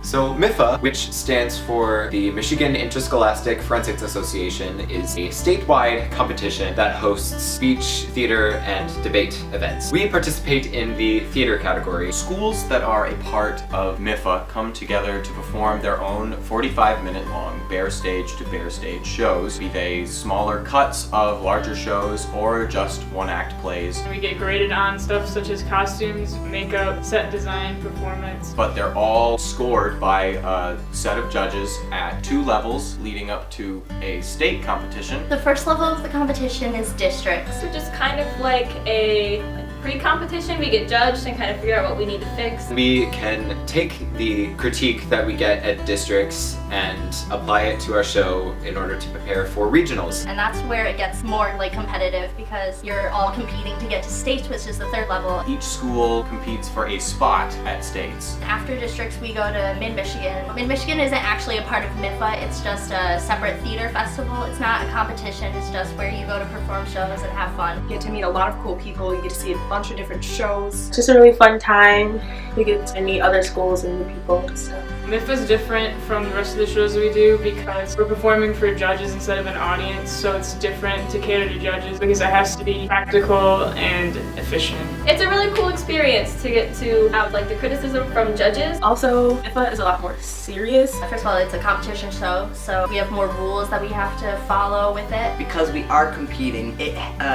So MIFA, which stands for the Michigan Interscholastic Forensics Association, is a statewide competition that hosts speech, theater, and debate events. We participate in the theater category. Schools that are a part of MIFA come together to perform their own 45-minute long bare stage to bare stage shows, be they smaller cuts of larger shows or just one-act plays. We get graded on stuff such as costumes, makeup, set design, performance. But they're all scored by a set of judges at 2 levels leading up to a state competition. The first level of the competition is districts. So just kind of like a pre-competition, we get judged and kind of figure out what we need to fix. We can take the critique that we get at districts and apply it to our show in order to prepare for regionals. And that's where it gets more competitive because you're all competing to get to states, which is the 3rd level. Each school competes for a spot at states. After districts, we go to Mid-Michigan. Mid-Michigan isn't actually a part of MIFA, it's just a separate theater festival. It's not a competition, it's just where you go to perform shows and have fun. You get to meet a lot of cool people, you get to see a bunch of different shows. It's just a really fun time. You get to meet other schools and new people and stuff. MIFA is different from the rest of the shows we do because we're performing for judges instead of an audience, so it's different to cater to judges because it has to be practical and efficient. It's a really cool experience to get to have like the criticism from judges. Also, MIFA is a lot more serious. First of all, it's a competition show, so we have more rules that we have to follow with it. Because we are competing, it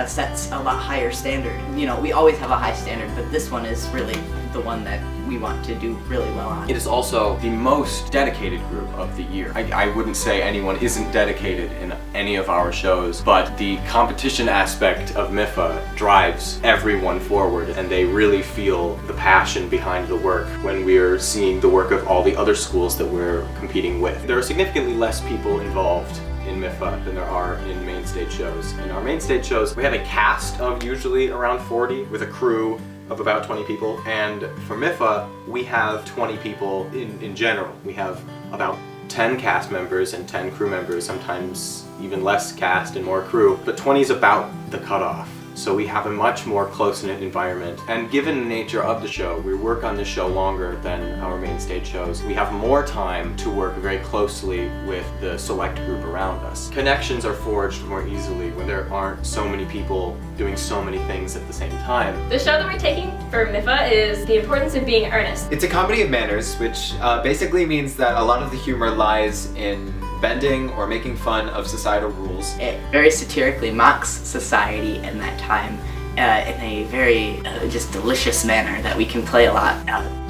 sets a lot higher standard. You know, we always have a high standard, but this one is really the one that we want to do really well on. It is also the most dedicated group of the year. I wouldn't say anyone isn't dedicated in any of our shows, but the competition aspect of MIFA drives everyone forward, and they really feel the passion behind the work when we're seeing the work of all the other schools that we're competing with. There are significantly less people involved in MIFA than there are in main stage shows. In our main stage shows, we have a cast of usually around 40 with a crew of about 20 people, and for MIFA we have 20 people in general. We have about 10 cast members and 10 crew members, sometimes even less cast and more crew, but 20 is about the cutoff. So we have a much more close-knit environment, and given the nature of the show, we work on this show longer than our main stage shows. We have more time to work very closely with the select group around us. Connections are forged more easily when there aren't so many people doing so many things at the same time. The show that we're taking for MIFA is The Importance of Being Earnest. It's a comedy of manners, which basically means that a lot of the humor lies in bending or making fun of societal rules. It very satirically mocks society in that time in a very just delicious manner that we can play a lot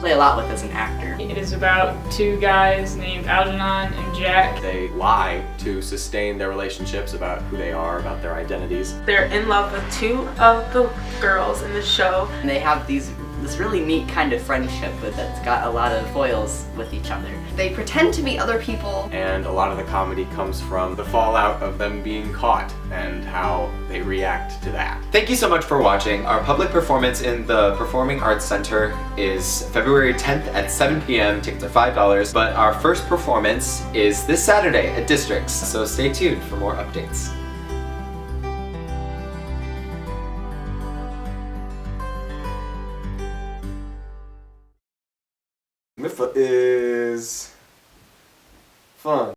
with as an actor. It is about 2 guys named ALGERNON and Jack. They lie to sustain their relationships about who they are, about their identities. They're in love with 2 of the girls in the show. And they have this really neat kind of friendship that's got a lot of foils with each other. They pretend to be other people. And a lot of the comedy comes from the fallout of them being caught and how they react to that. Thank you so much for watching. Our public performance in the Performing Arts Center is February 10th at 7 p.m. Tickets are $5, but our first performance is this Saturday at Districts, so stay tuned for more updates. MIFA is fun.